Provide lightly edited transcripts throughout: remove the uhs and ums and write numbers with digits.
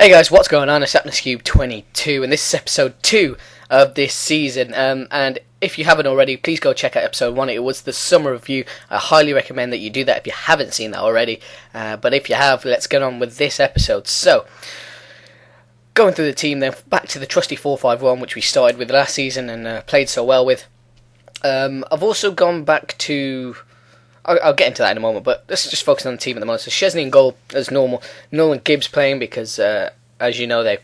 Hey guys, what's going on? It's Ep2 and this is episode 2 of this season. And if you haven't already, please go check out episode 1. It was the summer review. I highly recommend that you do that if you haven't seen that already. But if you have, let's get on with this episode. So, going through the team then, back to the trusty 4-5-1, which we started with last season and played so well with. I've also gone back to... I'll get into that in a moment, but let's just focus on the team at the moment. So Szczesny in goal as normal. Nolan Gibbs playing because, as you know, they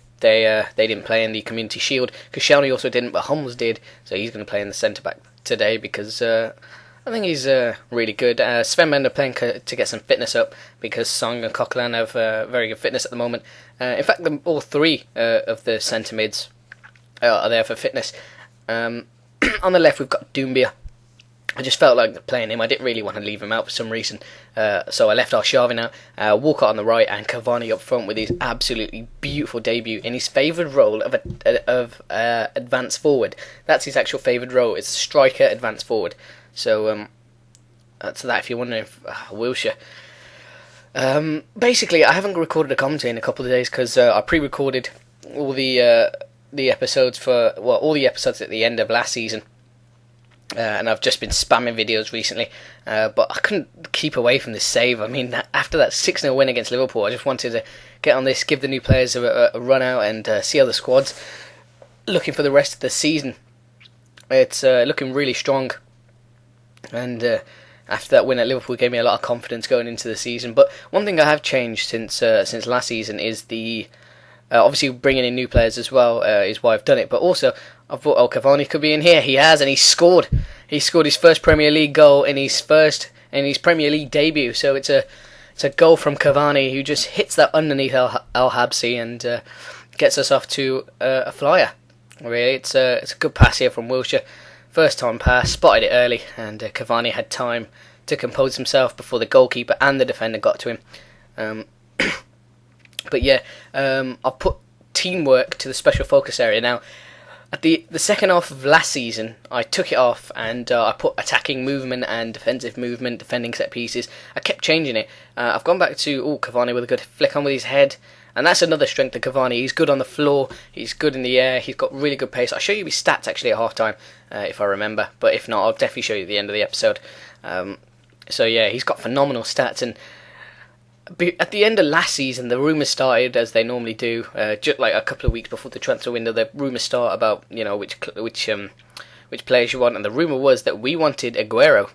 didn't play in the Community Shield. Koscielny also didn't, but Hummels did, so he's going to play in the centre back today because I think he's really good. Sven Bender playing to get some fitness up because Song and Coquelin have very good fitness at the moment. In fact, all three of the centre mids are there for fitness. On the left, we've got Doumbia. I just felt like playing him. I didn't really want to leave him out for some reason, so I left Arshavin out, Walcott on the right, and Cavani up front with his absolutely beautiful debut in his favoured role of advance forward. That's his actual favoured role. It's striker, advance forward. So that's that. If you're wondering, Wilshere. Basically, I haven't recorded a commentary in a couple of days because I pre-recorded all the episodes all the episodes at the end of last season. And I've just been spamming videos recently, but I couldn't keep away from this save. I mean, after that 6-0 win against Liverpool, I just wanted to get on this, give the new players a run out and see how the squad's looking for the rest of the season. It's looking really strong, and after that win at Liverpool, it gave me a lot of confidence going into the season. But one thing I have changed since last season is the... obviously, bringing in new players as well is why I've done it. But also, I thought, Cavani could be in here. He has, and he scored. He scored his first Premier League goal in his Premier League debut. So it's a goal from Cavani who just hits that underneath El Habsi and gets us off to a flyer. Really, it's a good pass here from Wilshere. First time pass, spotted it early, and Cavani had time to compose himself before the goalkeeper and the defender got to him. But yeah, I've put teamwork to the special focus area. Now, at the second half of last season, I took it off and I put attacking movement and defensive movement, defending set pieces. I kept changing it. I've gone back to Cavani with a good flick on with his head. And that's another strength of Cavani. He's good on the floor, he's good in the air, he's got really good pace. I'll show you his stats actually at half time, if I remember. But if not, I'll definitely show you at the end of the episode. So yeah, he's got phenomenal stats. And at the end of last season, the rumours started, as they normally do, just like a couple of weeks before the transfer window. The rumours start about which players you want, and the rumour was that we wanted Aguero,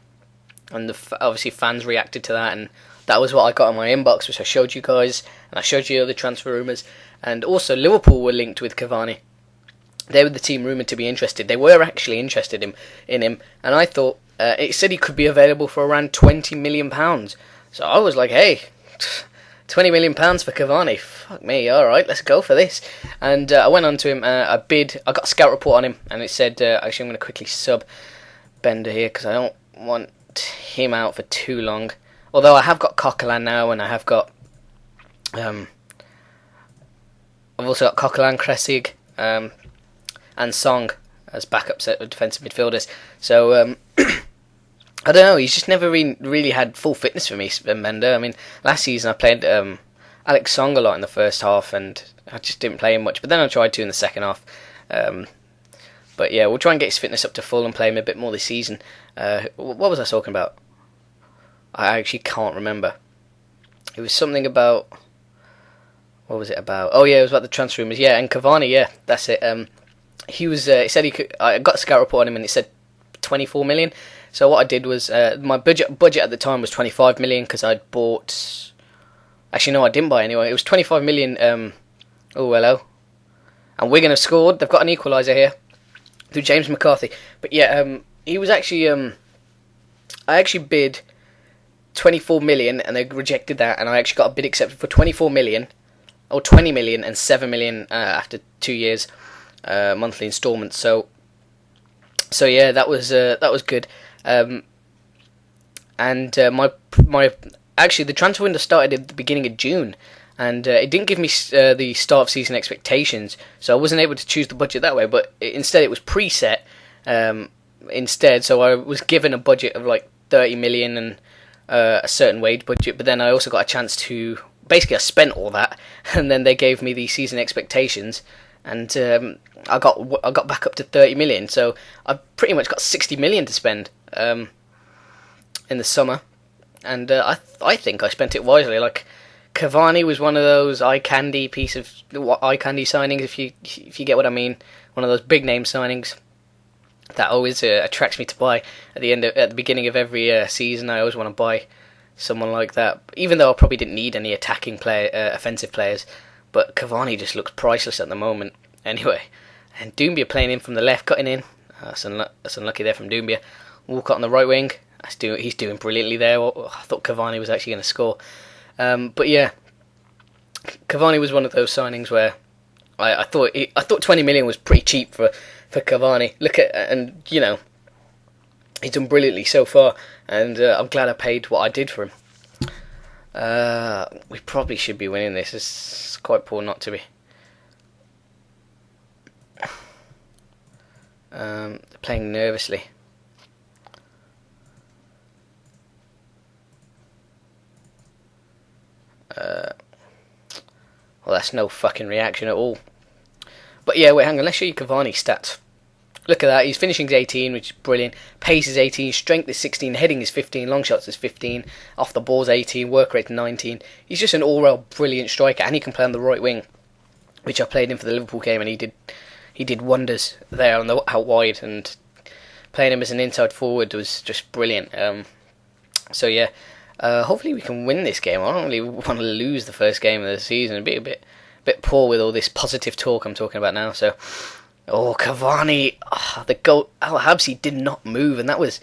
and obviously fans reacted to that, and that was what I got on my inbox, which I showed you guys, and I showed you the transfer rumours, and also Liverpool were linked with Cavani. They were the team rumoured to be interested. They were actually interested in him, and I thought it said he could be available for around £20 million. So I was like, hey, £20 million for Cavani, fuck me, alright, let's go for this. And I went on to him, I got a scout report on him, and it said, actually I'm going to quickly sub Bender here, because I don't want him out for too long. Although I have got Coquelin now, and I have got, I've also got Coquelin, Kressig, and Song as backup set of defensive midfielders. So, I don't know, he's just never really had full fitness for me, Sven Bender. I mean, last season I played Alex Song a lot in the first half, and I just didn't play him much. But then I tried to in the second half. But yeah, we'll try and get his fitness up to full and play him a bit more this season. What was I talking about? I actually can't remember. It was something about... What was it about? Oh yeah, it was about the transfer rumours. Yeah, and Cavani, yeah, that's it. He said he could... I got a scout report on him, and it said 24 million. So what I did was, my budget at the time was 25 million because I'd bought... Actually, no, I didn't buy anyway. It was 25 million... oh, hello. And Wigan have scored. They've got an equaliser here through James McCarthy. But yeah, he was actually... I actually bid 24 million and they rejected that. And I actually got a bid accepted for 24 million. Or 20 million and 7 million after 2 years. Monthly instalments. So yeah, that was good. Actually the transfer window started at the beginning of June, and it didn't give me the start of season expectations, so I wasn't able to choose the budget that way. But instead, it was preset. So I was given a budget of like 30 million and a certain wage budget. But then I also got a chance to basically I spent all that, and then they gave me the season expectations, and I got back up to 30 million. So I pretty much got 60 million to spend in the summer, and I think I spent it wisely. Like, Cavani was one of those eye candy signings, if you get what I mean. One of those big name signings that always attracts me to buy at the beginning of every season. I always want to buy someone like that, even though I probably didn't need any offensive players. But Cavani just looks priceless at the moment. Anyway, and Doumbia playing in from the left, cutting in. That's unlucky there from Doumbia. Walcott on the right wing. He's doing brilliantly there. I thought Cavani was actually going to score. But yeah, Cavani was one of those signings where I thought 20 million was pretty cheap for Cavani. And you know, he's done brilliantly so far, and I'm glad I paid what I did for him. We probably should be winning this. It's quite poor not to be. They're playing nervously. Well, that's no fucking reaction at all. But yeah, wait, hang on. Let's show you Cavani's stats. Look at that. He's finishing 18, which is brilliant. Pace is 18. Strength is 16. Heading is 15. Long shots is 15. Off the ball's 18. Work rate 19. He's just an all-round brilliant striker, and he can play on the right wing, which I played in for the Liverpool game, and he did wonders there on the out wide, and playing him as an inside forward was just brilliant. So yeah, hopefully we can win this game. I don't really want to lose the first game of the season. It'd be a bit poor with all this positive talk I'm talking about now. So, Cavani, the goal. Al Habsi did not move, and that was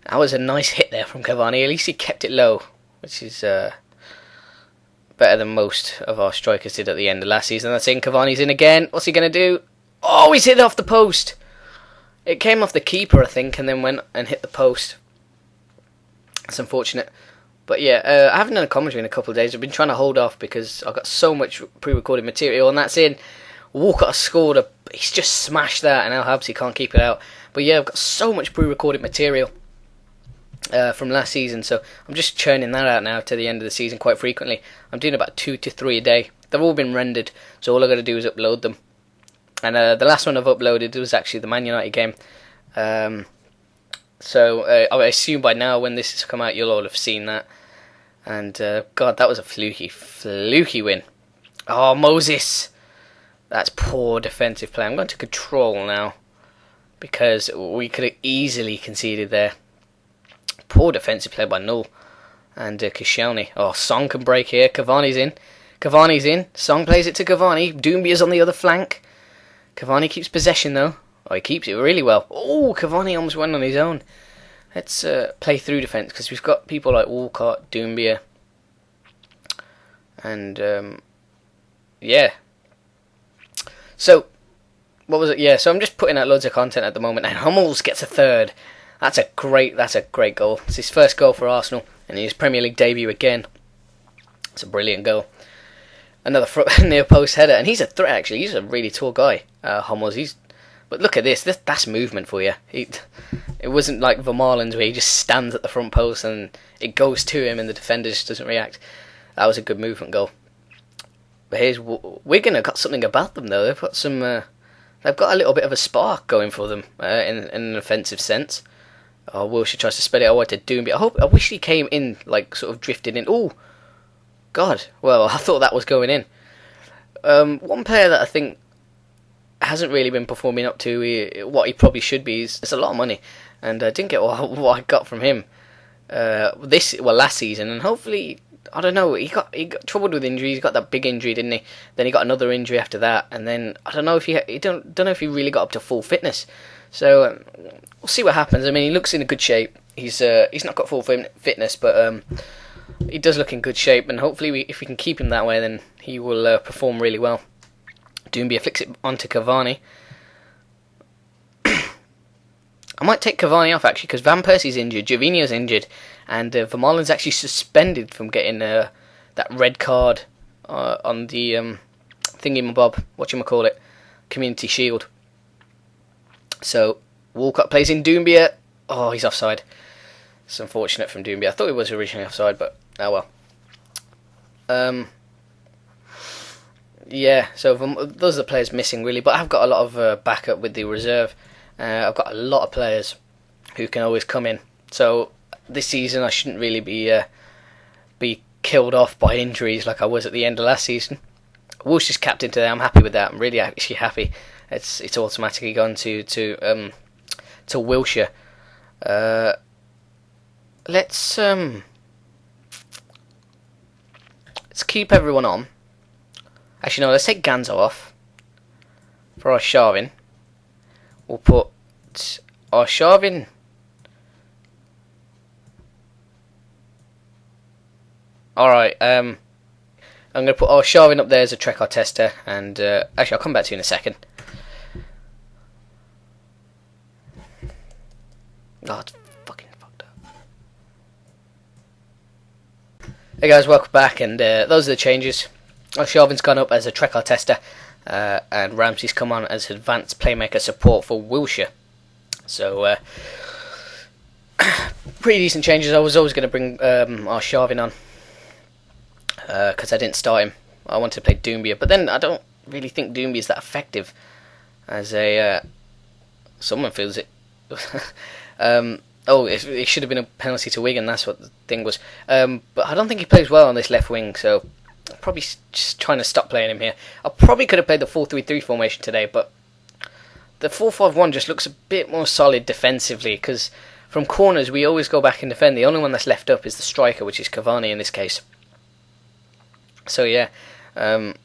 a nice hit there from Cavani. At least he kept it low, which is better than most of our strikers did at the end of last season. That's in. Cavani's in again. What's he going to do? Oh, he's hit it off the post. It came off the keeper, I think, and then went and hit the post. That's unfortunate. But yeah, I haven't done a commentary in a couple of days. I've been trying to hold off because I've got so much pre-recorded material, and that's in. Walcott scored he's just smashed that, and Al Habsi can't keep it out. But yeah, I've got so much pre-recorded material from last season, so I'm just churning that out now to the end of the season quite frequently. I'm doing about 2 to 3 a day. They've all been rendered, so all I've got to do is upload them. And the last one I've uploaded was actually the Man United game. So I assume by now, when this has come out, you'll all have seen that. And God, that was a fluky win. Oh, Moses! That's poor defensive play. I'm going to control now, because we could have easily conceded there. Poor defensive play by Null and Koscielny. Oh, Song can break here. Cavani's in. Song plays it to Cavani. Doumbia's on the other flank. Cavani keeps possession though. Oh, he keeps it really well. Oh, Cavani almost went on his own. Let's play through defence, because we've got people like Walcott, Doumbia, and yeah. So, what was it? Yeah, so I'm just putting out loads of content at the moment, and Hummels gets a third. That's a great goal. It's his first goal for Arsenal, and his Premier League debut again. It's a brilliant goal. Another near post header, and he's a threat actually. He's a really tall guy, Hummels. But look at this. That's movement for you. It wasn't like Vermaelen's where he just stands at the front post and it goes to him and the defender just doesn't react. That was a good movement goal. But here's Wigan have got something about them though. They've got a little bit of a spark going for them in an offensive sense. Oh, Wilshere tries to spread it away to Doumbia. I wish he came in, like, sort of drifted in. Oh, God. Well, I thought that was going in. One player that I think hasn't really been performing up to what he probably should be is, it's a lot of money, and I didn't get what I got from him last season, and hopefully, I don't know, he got troubled with injuries. He got that big injury, didn't he? Then he got another injury after that, and then I don't know if he don't know if he really got up to full fitness. So we'll see what happens. I mean, he looks in a good shape. He's not got full fitness, but he does look in good shape, and hopefully if we can keep him that way, then he will perform really well. Doumbia flicks it onto Cavani. I might take Cavani off actually, because Van Persie's injured, Gervinho's injured, and Vermaelen's actually suspended from getting that red card on the thingy-mabob, whatchamacallit, Community Shield. So Walcott plays in Doumbia. Oh, he's offside. It's unfortunate from Doumbia. I thought he was originally offside, but oh well. Yeah, so those are the players missing really, but I've got a lot of backup with the reserve. I've got a lot of players who can always come in. So this season I shouldn't really be killed off by injuries like I was at the end of last season. Wilshire's captain today. I'm happy with that. I'm really actually happy. It's automatically gone to Wilshere. Let's keep everyone on. Actually, no. Let's take Ganzo off for our Sharvin. We'll put our Sharvin. Alright, I'm going to put our Sharvin up there as a Trek Tester, and actually I'll come back to you in a second. Oh, it's fucking fucked up. Hey guys, welcome back, and those are the changes. Our Sharvin's gone up as a Trek Tester, and Ramsey's come on as advanced playmaker support for Wilshere. So, pretty decent changes. I was always going to bring our Sharvin on, because I didn't start him. I wanted to play Doumbia, but then I don't really think Doumbia is that effective as a someone feels it. It should have been a penalty to Wigan, that's what the thing was. But I don't think he plays well on this left wing, so I'm probably just trying to stop playing him here. I probably could have played the 4-3-3 formation today, but the 4-5-1 just looks a bit more solid defensively, because from corners we always go back and defend. The only one that's left up is the striker, which is Cavani in this case. So yeah, that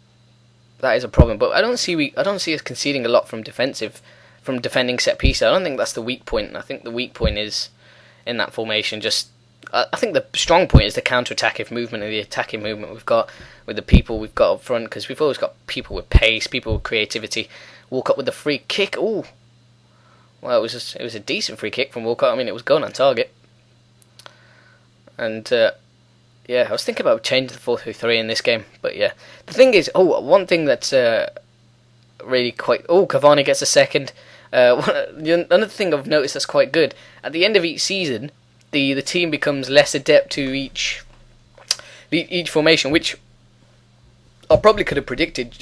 is a problem. But I don't see us conceding a lot from defending set pieces. I don't think that's the weak point. I think the weak point is in that formation. I think the strong point is the counter-attacking movement and the attacking movement we've got with the people we've got up front, because we've always got people with pace, people with creativity. Walcott with the free kick. Ooh, well, it was a decent free kick from Walcott. I mean, it was going on target. And yeah, I was thinking about changing the 4-3-3 in this game, but yeah. The thing is, one thing that's really quite... Cavani gets a second. Another thing I've noticed that's quite good, at the end of each season, the team becomes less adept to each formation, which I probably could have predicted,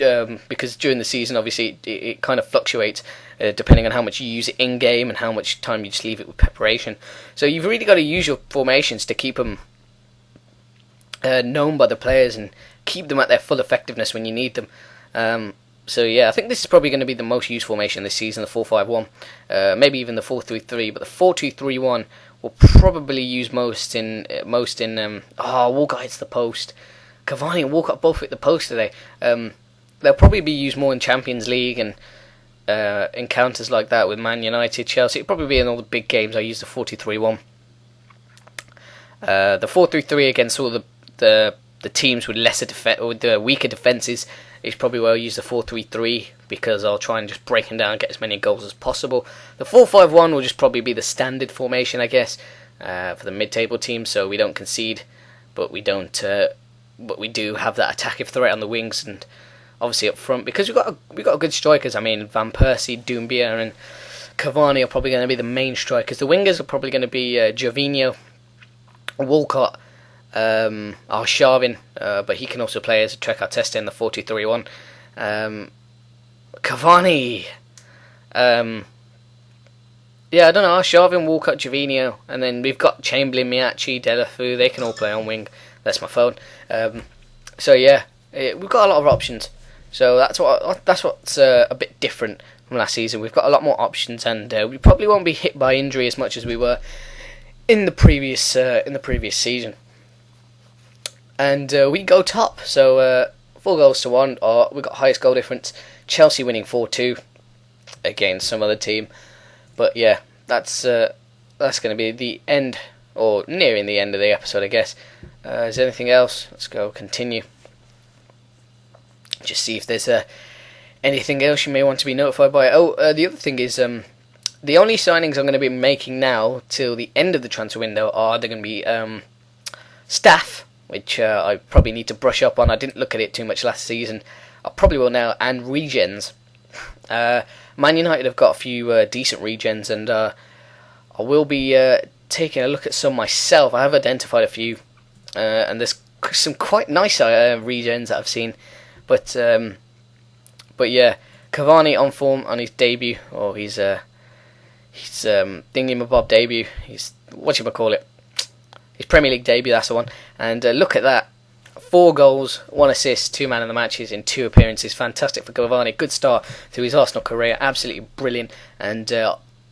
because during the season, obviously, it kind of fluctuates depending on how much you use it in-game and how much time you just leave it with preparation. So you've really got to use your formations to keep them known by the players and keep them at their full effectiveness when you need them. So yeah, I think this is probably going to be the most used formation this season, the 4-5-1, maybe even the 4-3-3, but the 4-2-3-1 will probably use most in Walcott hits the post. Cavani and Walcott both hit the post today. They'll probably be used more in Champions League and encounters like that with Man United, Chelsea. It'll probably be in all the big games I use the 4-2-3-1. The 4-3-3 against all the teams with with the weaker defences is probably where I'll use the 4-3-3, because I'll try and just break them down and get as many goals as possible. The 4-5-1 will just probably be the standard formation, I guess, for the mid-table teams, so we don't concede, but we don't. But we do have that attacking threat on the wings and obviously up front, because we've got good strikers. I mean, Van Persie, Doumbia, and Cavani are probably going to be the main strikers. The wingers are probably going to be Gervinho, Walcott, Sharvin, but he can also play as a Trek Tester in the 4-2-3-1. Cavani, yeah, I don't know, Sharvin, Walcott, Gervinho, and then we've got Chamberlain, Miachi, Delafu. They can all play on wing. That's my phone. So yeah, we've got a lot of options. So that's what's a bit different from last season. We've got a lot more options, and we probably won't be hit by injury as much as we were in the previous season. And we go top. So 4 goals to 1. We got highest goal difference. Chelsea winning 4-2 against some other team. But yeah, that's going to be the end, or nearing the end of the episode, I guess. Is there anything else? Let's go continue. Just see if there's anything else you may want to be notified by. The other thing is, the only signings I'm going to be making now till the end of the transfer window are they're going to be staff, which I probably need to brush up on. I didn't look at it too much last season. I probably will now, and regens. Man United have got a few decent regens, and I will be taking a look at some myself. I have identified a few, and there's some quite nice regens that I've seen, but yeah, Cavani on form on his debut, or his thingy-mabob debut. He's whatchamacallit, his Premier League debut. That's the one. And look at that. 4 goals, 1 assist, 2 man of the matches in 2 appearances. Fantastic for Cavani. Good start through his Arsenal career. Absolutely brilliant. And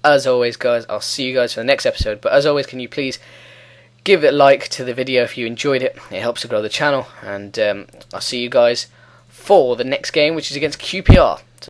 as always, guys, I'll see you guys for the next episode. But as always, can you please give it a like to the video if you enjoyed it. It helps to grow the channel. And I'll see you guys for the next game, which is against QPR.